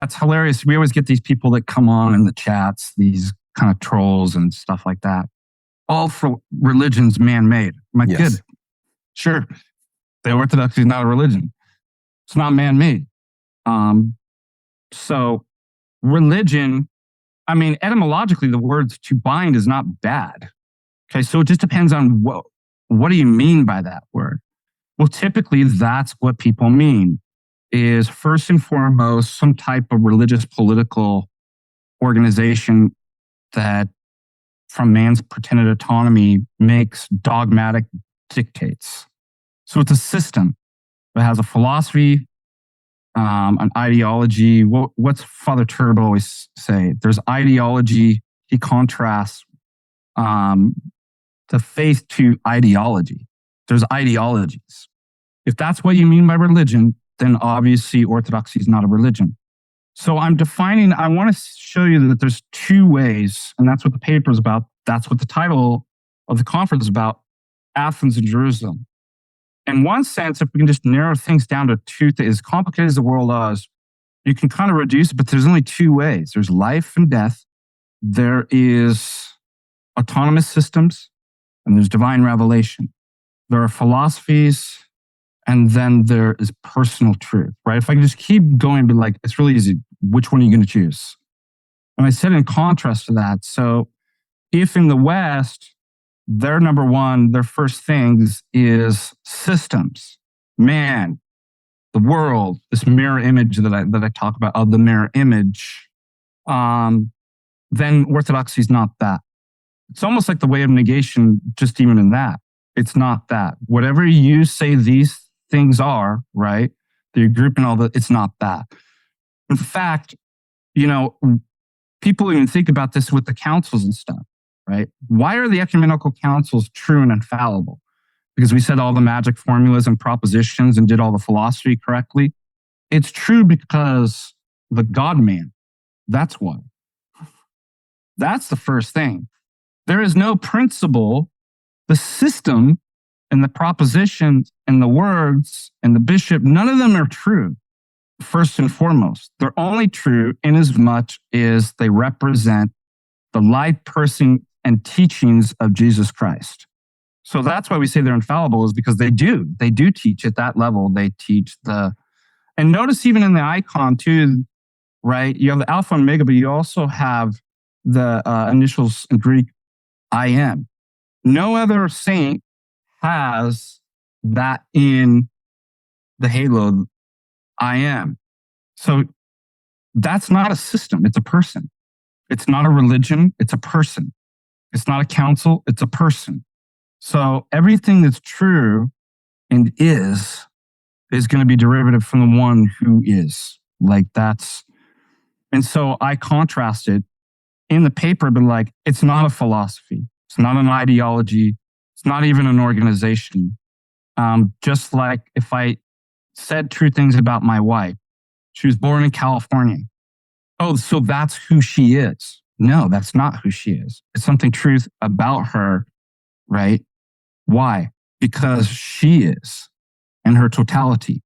That's hilarious. We always get these people that come on in the chats, these kind of trolls and stuff like that. All for religion's man-made. I'm like, Yes. good. Sure. The orthodoxy is not a religion. It's not man-made. So religion, I mean, etymologically, the word to bind is not bad. Okay, so it just depends on what do you mean by that word? Well, typically that's what people mean, is first and foremost some type of religious political organization that from man's pretended autonomy makes dogmatic dictates. So it's a system that has a philosophy, an ideology. What's Father Turbo always say? There's ideology. He contrasts the faith to ideology. There's ideologies. If that's what you mean by religion, then obviously orthodoxy is not a religion. So I want to show you that there's two ways, and that's what the paper is about. That's what the title of the conference is about, Athens and Jerusalem. In one sense, if we can just narrow things down to two things, as complicated as the world is, you can kind of reduce it, but there's only two ways. There's life and death. There is autonomous systems, and there's divine revelation. There are philosophies, and then there is personal truth, right? If I can just keep going, but like, it's really easy. Which one are you going to choose? And I said in contrast to that, so if in the West, their number one, their first things is systems, man, the world, this mirror image that I talk about, of the mirror image, then orthodoxy is not that. It's almost like the way of negation, just even in that. It's not that. Whatever you say these things are, right? You're grouping all the, it's not that. In fact, people even think about this with the councils and stuff, right? Why are the ecumenical councils true and infallible? Because we said all the magic formulas and propositions and did all the philosophy correctly. It's true because the God-man, that's why. That's the first thing. There is no principle, the system and the propositions and the words and the bishop, none of them are true, first and foremost. They're only true in as much as they represent the life, person, and teachings of Jesus Christ. So that's why we say they're infallible, is because they do teach at that level. They teach and notice even in the icon too, right? You have the Alpha and Omega, but you also have the initials in Greek, I am. No other saint has that in the halo, I am. So that's not a system, it's a person. It's not a religion, it's a person. It's not a council, it's a person. So everything that's true and is going to be derivative from the one who is. Like that's, and so I contrasted in the paper, but like, it's not a philosophy. It's not an ideology. It's not even an organization. Just like if I said true things about my wife, she was born in California. Oh, so that's who she is. No, that's not who she is. It's something truth about her, right? Why? Because she is in her totality.